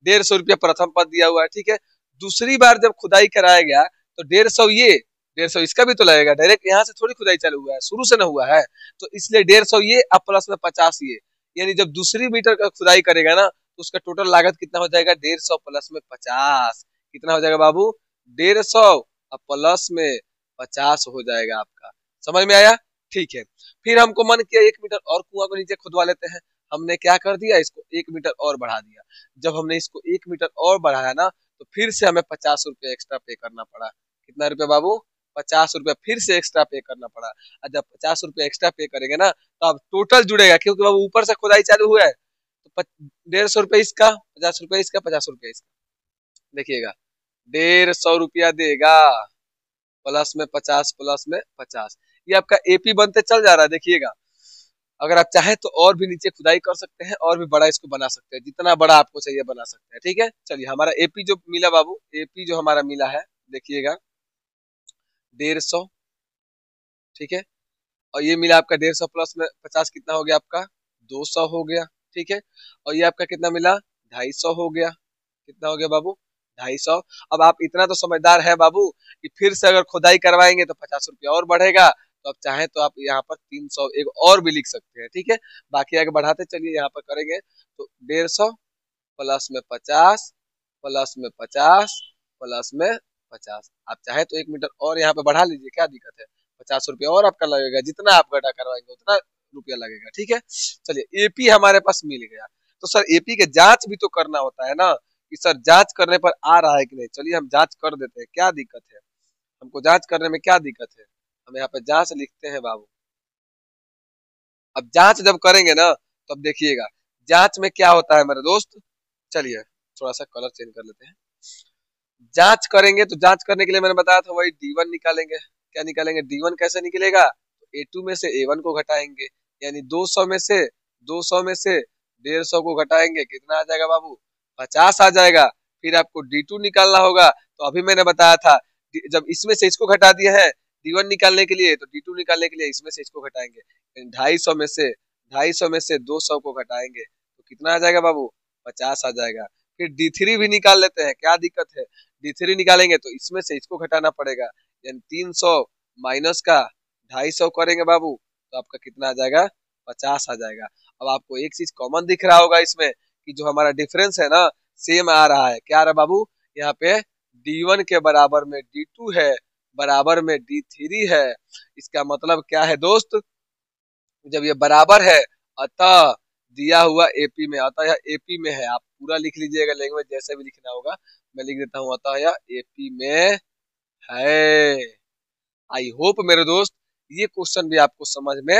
150 रुपया प्रथम पद दिया हुआ है। ठीक है, दूसरी बार जब खुदाई कराया गया तो 150 ये, 150 इसका भी तो लगेगा, डायरेक्ट यहाँ से थोड़ी खुदाई चालू हुआ है, शुरू से ना हुआ है, तो इसलिए 150 ये अब प्लस में 50 ये, यानी जब दूसरी मीटर का खुदाई करेगा ना तो उसका टोटल लागत कितना हो जाएगा? 150 प्लस में 50 कितना हो जाएगा बाबू? 150 अब प्लस में 50 हो जाएगा आपका। समझ में आया? ठीक है, फिर हमको मन किया 1 मीटर और कुआं को नीचे खुदवा लेते हैं। हमने क्या कर दिया? इसको 1 मीटर और बढ़ा दिया। जब हमने इसको 1 मीटर और बढ़ाया ना तो फिर से हमें 50 रुपया एक्स्ट्रा पे करना पड़ा। कितना रुपया बाबू? 50 रुपया फिर से एक्स्ट्रा पे करना पड़ा। और जब 50 रुपया एक्स्ट्रा पे करेंगे ना तो अब टोटल जुड़ेगा, क्योंकि बाबू ऊपर से खुदाई चालू हुआ है, तो 150 रुपया इसका, 50 रुपया इसका, 50 रुपया इसका। देखिएगा, 150 रुपया देगा, प्लस में 50, प्लस में 50, ये आपका एपी बनते चल जा रहा है। देखिएगा, अगर आप चाहें तो और भी नीचे खुदाई कर सकते हैं, और भी बड़ा इसको बना सकते हैं, जितना बड़ा आपको चाहिए बना सकते हैं। ठीक है, चलिए हमारा एपी जो मिला बाबू, एपी जो हमारा मिला है, देखिएगा 150। ठीक है, और ये मिला आपका 150 प्लस में 50 कितना हो गया आपका? 200 हो गया। ठीक है, और ये आपका कितना मिला? 250 हो गया। कितना हो गया बाबू? 250। अब आप इतना तो समझदार है बाबू कि फिर से अगर खुदाई करवाएंगे तो 50 रुपया और बढ़ेगा, तो आप चाहें तो आप यहाँ पर 300 एक और भी लिख सकते हैं। ठीक है, बाकी आगे बढ़ाते चलिए, यहाँ पर करेंगे तो 150 प्लस में 50 प्लस में 50 प्लस में 50, आप चाहे तो 1 मीटर और यहाँ पे बढ़ा लीजिए, क्या दिक्कत है? 50 रुपया और आपका लगेगा, जितना आप गड्ढा करवाएंगे उतना रुपया लगेगा। ठीक है, चलिए एपी हमारे पास मिल गया। तो सर एपी के जांच भी तो करना होता है ना, कि सर जांच करने पर आ रहा है कि नहीं। चलिए हम जांच कर देते हैं, क्या दिक्कत है? हमको जांच करने में क्या दिक्कत है? हम यहाँ पे जांच लिखते हैं बाबू। अब जांच जब करेंगे ना तो अब देखिएगा जांच में क्या होता है मेरे दोस्त। चलिए थोड़ा सा कलर चेंज कर लेते हैं। जांच करेंगे तो जांच करने के लिए मैंने बताया था वही D1 निकालेंगे। क्या निकालेंगे? D1 कैसे निकलेगा? A2 में से A1 को घटाएंगे, यानी 200 में से 150 को घटाएंगे, कितना आ जाएगा बाबू? 50 आ जाएगा। फिर आपको D2 निकालना होगा, तो अभी मैंने बताया था जब इसमें से इसको घटा दिया है D1 निकालने के लिए, तो D2 निकालने के लिए इसमें से इसको घटाएंगे, 250 में से 200 को घटाएंगे, तो कितना आ जाएगा बाबू? 50 आ जाएगा। फिर D3 भी निकाल लेते हैं, क्या दिक्कत है? D3 निकालेंगे तो इसमें से इसको घटाना पड़ेगा, यानी 300 माइनस का 250 करेंगे बाबू, तो आपका कितना आ जाएगा? 50 आ जाएगा। अब आपको एक चीज कॉमन दिख रहा होगा इसमें, कि जो हमारा डिफरेंस है ना सेम आ रहा है। क्या आ रहा है बाबू? यहाँ पे D1 के बराबर में D2 है, बराबर में D3 है। इसका मतलब क्या है दोस्त? जब ये बराबर है, अतः दिया हुआ एपी में, अतः यह एपी में है। आप पूरा लिख लीजिएगा, लैंग्वेज जैसे भी लिखना होगा, मैं लिख देता हूँ, अतः यह एपी में है। आई होप मेरे दोस्त ये क्वेश्चन भी आपको समझ में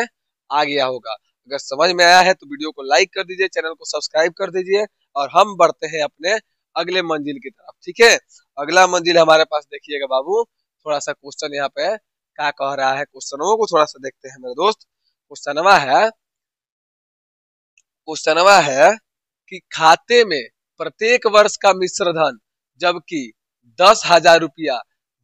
आ गया होगा। अगर समझ में आया है तो वीडियो को लाइक कर दीजिए, चैनल को सब्सक्राइब कर दीजिए, और हम बढ़ते हैं अपने अगले मंजिल की तरफ। ठीक है, अगला मंजिल हमारे पास देखिएगा बाबू, थोड़ा सा क्वेश्चन यहाँ पे क्या कह रहा है, क्वेश्चनों को थोड़ा सा देखते हैं मेरे दोस्त। क्वेश्चनवा है कि खाते में प्रत्येक वर्ष का मिश्र धन, जबकि 10,000 रुपया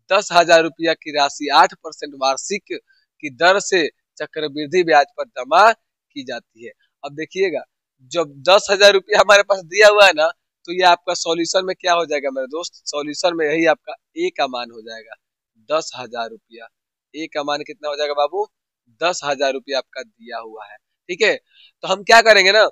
10,000 रुपया की राशि 8% वार्षिक की दर से चक्रवृद्धि ब्याज पर जमा की जाती है। अब देखिएगा, जब 10,000 रुपया हमारे पास दिया हुआ है ना, तो ये आपका सॉल्यूशन में क्या हो जाएगा मेरे दोस्त? सॉल्यूशन में यही आपका ए का मान हो जाएगा, 10,000 रुपया। ए का मान कितना हो जाएगा बाबू? 10,000 रुपया आपका दिया हुआ है। ठीक है, तो हम क्या करेंगे ना,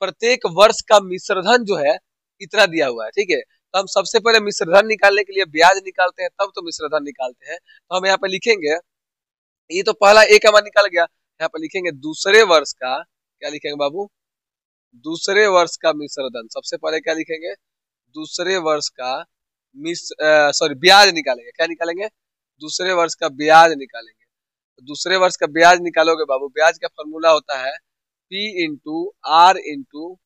प्रत्येक वर्ष का मिश्रधन जो है इतना दिया हुआ है। ठीक है, तो हम सबसे पहले मिश्रधन निकालने के लिए ब्याज निकालते हैं, तब तो मिश्रधन निकालते हैं। तो हम यहाँ पे लिखेंगे, ये तो पहला एक मान निकल गया, यहाँ पे लिखेंगे दूसरे वर्ष का, क्या लिखेंगे बाबू? दूसरे वर्ष का मिश्रधन। सबसे पहले क्या लिखेंगे? दूसरे वर्ष का ब्याज निकालेंगे। क्या निकालेंगे? दूसरे वर्ष का ब्याज निकालेंगे। तो दूसरे वर्ष का ब्याज निकालोगे बाबू, ब्याज का फॉर्मूला होता है P into R into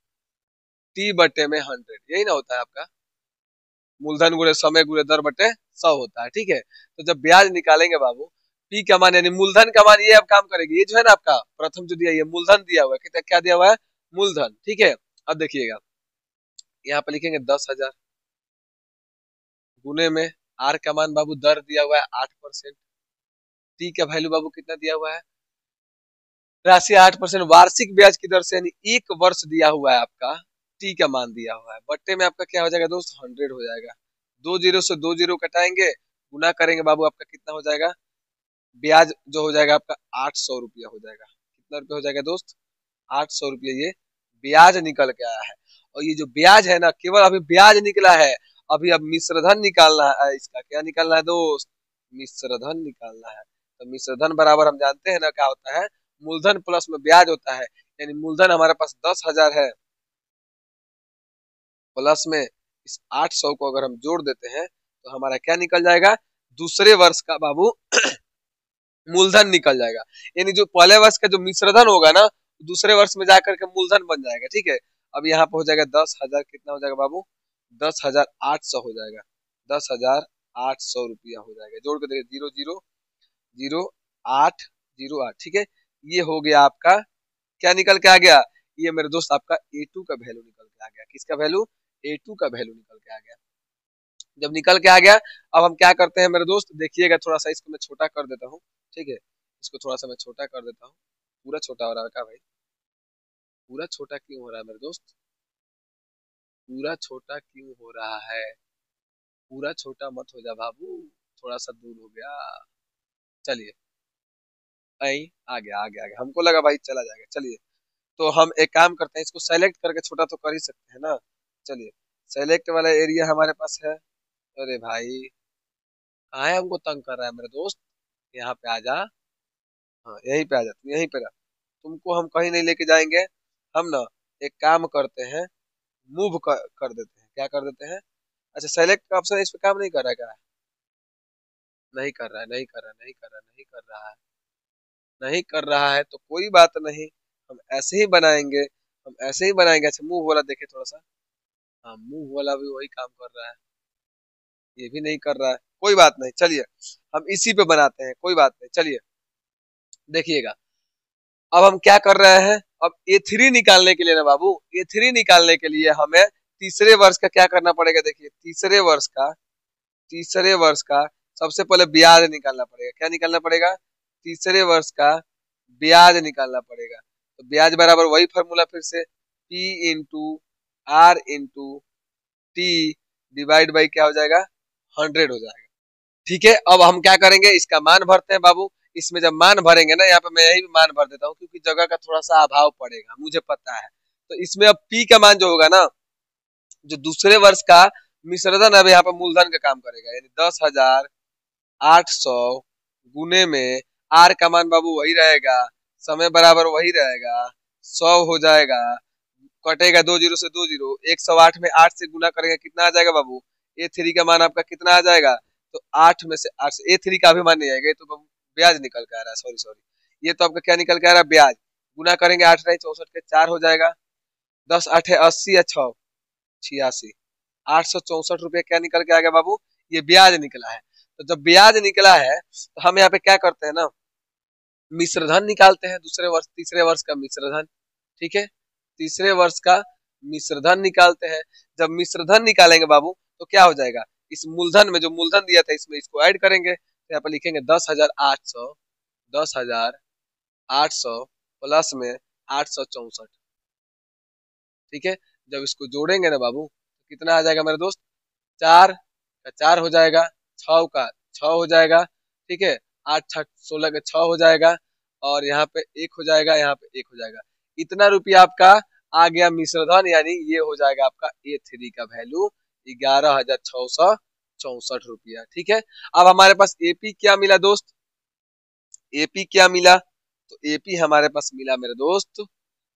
T बटे में 100, यही ना होता है आपका? मूलधन गुणे समय गुणे दर बटे 100 होता है, ठीक है। तो जब ब्याज निकालेंगे बाबू, पी का मान यानी मूलधन का मान, ये अब काम करेगी। ये जो है ना आपका प्रथम जो दिया, ये मूलधन दिया हुआ है, कितना क्या दिया हुआ है? मूलधन, ठीक है। अब देखिएगा, यहाँ पे लिखेंगे 10,000 गुने में आर का मान बाबू दर दिया हुआ है 8%, टी का वैल्यू बाबू कितना दिया हुआ है? राशि 8% वार्षिक ब्याज की दर से, यानी एक वर्ष दिया हुआ है आपका, टी का मान दिया हुआ है, बट्टे में आपका क्या हो जाएगा दोस्त? 100 हो जाएगा। 2 जीरो से 2 जीरो कटाएंगे, गुना करेंगे बाबू, आपका कितना हो जाएगा? ब्याज जो हो जाएगा आपका 800 रुपया हो जाएगा। कितना रुपया हो जाएगा दोस्त? 800 रुपया ये ब्याज निकल के आया है। और ये जो ब्याज है ना, केवल अभी ब्याज निकला है, अभी अब मिश्रधन निकालना है। इसका क्या निकालना है दोस्त? मिश्रधन निकालना है। तो मिश्रधन बराबर हम जानते हैं ना क्या होता है? मूलधन प्लस में ब्याज होता है। यानी मूलधन हमारे पास 10,000 है, प्लस में इस 800 को अगर हम जोड़ देते हैं तो हमारा क्या निकल जाएगा? दूसरे वर्ष का बाबू मूलधन निकल जाएगा। यानी जो पहले वर्ष का जो मिश्रधन होगा ना, दूसरे वर्ष में जाकर के मूलधन बन जाएगा, ठीक है। अब यहाँ पे हो जाएगा 10,000, कितना हो जाएगा बाबू? 10,800 हो जाएगा। 10,800 रुपया हो जाएगा। जोड़ के देखिए, 0,0,0,8,0,8, ठीक है। ये हो गया आपका, क्या निकल के आ गया? ये मेरे दोस्त आपका A2 का वैल्यू निकल के आ गया। किसका वैल्यू? A2 का वैल्यू निकल के आ गया। जब निकल के आ गया, अब हम क्या करते हैं मेरे दोस्त, देखिएगा, थोड़ा सा इसको मैं छोटा कर देता हूँ, ठीक है। इसको थोड़ा सा मैं छोटा कर देता हूँ। पूरा छोटा हो रहा है क्या भाई? पूरा छोटा क्यों हो रहा है मेरे दोस्त? पूरा छोटा क्यों हो रहा है? पूरा छोटा मत हो जा बाबू, थोड़ा सा दूर हो गया। चलिए, आई आ गया, हमको लगा भाई चला जाएगा। चलिए, तो हम एक काम करते हैं, इसको सेलेक्ट करके छोटा तो कर ही सकते हैं ना। चलिए, सेलेक्ट वाला एरिया हमारे पास है। अरे भाई, कहाँ है? हमको तंग कर रहा है मेरे दोस्त। यहाँ पे आ जा। हाँ, यहीं पे आ जा, तू यहीं पे रह। तुमको हम कहीं नहीं लेके जाएंगे। हम ना एक काम करते हैं, कर देते हैं। क्या कर देते हैं? अच्छा, सेलेक्ट का ऑप्शन इस पे काम नहीं कर रहा है क्या? नहीं कर रहा है, नहीं कर रहा है, नहीं कर रहा है, नहीं कर रहा है, नहीं कर रहा है, तो कोई बात नहीं, हम ऐसे ही बनाएंगे। हम ऐसे ही बनाएंगे। अच्छा, मूव वाला देखे थोड़ा सा। हाँ, मूव वाला भी वही काम कर रहा है। ये भी नहीं कर रहा है, कोई बात नहीं। चलिए, हम इसी पे बनाते हैं, कोई बात नहीं। चलिए, देखिएगा, अब हम क्या कर रहे हैं? अब A3 निकालने के लिए ना बाबू, A3 निकालने के लिए हमें तीसरे वर्ष का क्या करना पड़ेगा? देखिए, तीसरे वर्ष का सबसे पहले ब्याज निकालना पड़ेगा। क्या निकालना पड़ेगा? तीसरे वर्ष का ब्याज निकालना पड़ेगा। तो ब्याज बराबर वही फॉर्मूला, फिर से P into R into T divide by क्या हो जाएगा? 100 हो जाएगा, ठीक है। अब हम क्या करेंगे? इसका मान भरते हैं बाबू। इसमें जब मान भरेंगे ना, यहाँ पे मैं यही मान भर देता हूँ, क्योंकि जगह का थोड़ा सा अभाव पड़ेगा, मुझे पता है। तो इसमें अब पी का मान जो होगा ना, जो दूसरे वर्ष का मिश्रधन, अब यहाँ पे मूलधन का काम करेगा, यानी 10,800 गुने में आर का मान बाबू वही रहेगा, समय बराबर वही रहेगा, 100 हो जाएगा। कटेगा 2 जीरो से 2 जीरो, 108 में 8 से गुना करेंगे, कितना आ जाएगा बाबू? A3 का मान आपका कितना आ जाएगा? तो 8 में से 8 से A3 का भी मान नहीं आएगा, ये तो ब्याज निकल के आ रहा है, सॉरी सॉरी, ये तो आपका क्या निकल के आ रहा है? ब्याज। गुना करेंगे, 8 नहीं 64 के 4 हो जाएगा, 10 8 है 80 या 6 86, 864 रुपये क्या निकल के आ गया बाबू? ये ब्याज निकला है। तो जब ब्याज निकला है, तो हम यहाँ पे क्या करते हैं ना, मिश्रधन निकालते हैं। तीसरे वर्ष का मिश्रधन, ठीक है। तीसरे वर्ष का मिश्रधन निकालते हैं। जब मिश्रधन निकालेंगे बाबू, तो क्या हो जाएगा? इस मूलधन में जो मूलधन दिया था, इसमें इसको ऐड करेंगे, तो यहाँ पर लिखेंगे 10,800, 10,800 प्लस में 864, ठीक है। जब इसको जोड़ेंगे ना बाबू, तो कितना आ जाएगा मेरे दोस्त? 4 का 4 हो जाएगा, 6 का 6 हो जाएगा, ठीक है। 8 6 16 का 6 हो जाएगा, और यहाँ पे 1 हो जाएगा, यहाँ पे 1 हो जाएगा। इतना रुपया आपका आ गया मिश्रधन, यानी ये हो जाएगा आपका A3 का वैल्यू 11,664 रुपया, ठीक है। अब हमारे पास AP क्या मिला दोस्त? AP क्या मिला? तो AP हमारे पास मिला मेरे दोस्त,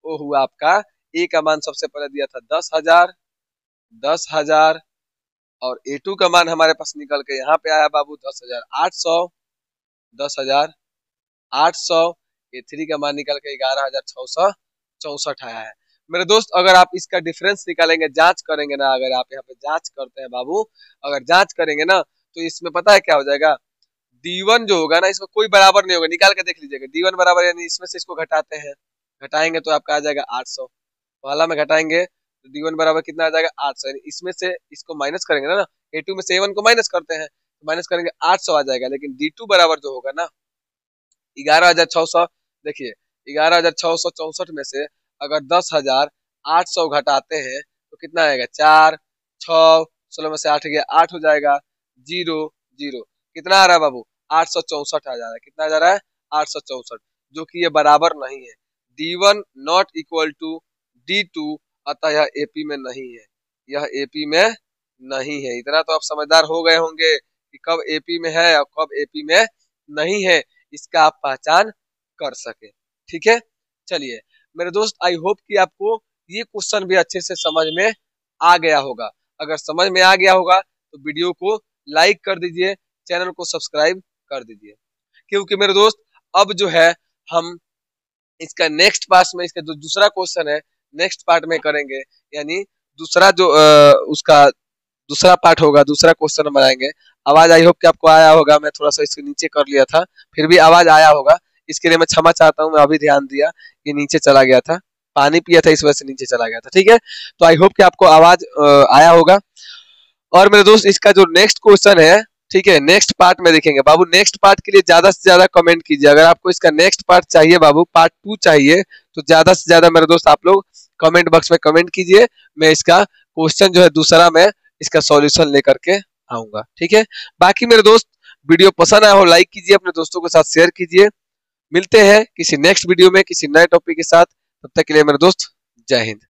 वो हुआ आपका, ए का मान सबसे पहले दिया था 10,000, 10,000 और A2 का मान हमारे पास निकल के यहाँ पे आया बाबू 10,800, 10,800। A3 का मान निकल के 11,664 आया है। मेरे दोस्त अगर आप इसका डिफरेंस निकालेंगे, जांच करेंगे ना, अगर आप यहाँ पे जांच करते हैं बाबू, अगर जांच करेंगे ना तो इसमें पता है क्या हो जाएगा, D1 जो होगा ना इसमें कोई बराबर नहीं होगा, निकाल के देख लीजिएगा। D1 बराबर यानी इसमें से इसको घटाते हैं, घटाएंगे तो आपका आ जाएगा 800, वाला में घटाएंगे तो D1 बराबर कितना आ जाएगा 800, यानी इसमें से इसको माइनस करेंगे ना, A2 में से A1 को माइनस करते हैं, माइनस करेंगे 800 आ जाएगा। लेकिन D2 बराबर जो होगा ना 11,600, देखिए 11,664 में से अगर 10,800 घटाते हैं तो कितना आएगा, 4 6 16 में से 8 गया 8 हो जाएगा, 0 0 कितना आ रहा है बाबू 864 आ जा रहा है। कितना आ जा रहा है 864, जो कि ये बराबर नहीं है। D1 not equal to D2, अतः यह AP में नहीं है, यह AP में नहीं है। इतना तो आप समझदार हो गए होंगे कि कब AP में है और कब AP में नहीं है, इसका आप पहचान कर सके। ठीक है, चलिए मेरे दोस्त, आई होप कि आपको ये क्वेश्चन भी अच्छे से समझ में आ गया होगा। अगर समझ में आ गया होगा तो वीडियो को लाइक कर दीजिए, चैनल को सब्सक्राइब कर दीजिए, क्योंकि मेरे दोस्त अब जो है हम इसका नेक्स्ट पार्ट में, इसका जो दूसरा क्वेश्चन है नेक्स्ट पार्ट में करेंगे, यानी दूसरा जो उसका दूसरा पार्ट होगा, दूसरा क्वेश्चन हम बनाएंगे। आवाज आई होप कि आपको आया होगा, मैं थोड़ा सा इसके नीचे कर लिया था, फिर भी आवाज आया होगा, इसके लिए मैं क्षमा चाहता हूँ। मैं अभी ध्यान दिया कि नीचे चला गया था, पानी पिया था इस वजह से नीचे चला गया था। ठीक है, तो आई होप कि आपको आवाज आया होगा। और मेरे दोस्त इसका जो नेक्स्ट क्वेश्चन है, ठीक है, नेक्स्ट पार्ट में देखेंगे बाबू। नेक्स्ट पार्ट के लिए ज्यादा से ज्यादा कमेंट कीजिए। अगर आपको इसका नेक्स्ट पार्ट चाहिए बाबू, पार्ट 2 चाहिए, तो ज्यादा से ज्यादा मेरे दोस्त आप लोग कमेंट बॉक्स में कमेंट कीजिए। मैं इसका क्वेश्चन जो है दूसरा मैं इसका सॉल्यूशन लेकर के आऊंगा। ठीक है, बाकी मेरे दोस्त वीडियो पसंद आया हो लाइक कीजिए, अपने दोस्तों के साथ शेयर कीजिए। मिलते हैं किसी नेक्स्ट वीडियो में किसी नए टॉपिक के साथ, तब तक के लिए मेरे दोस्त जय हिंद।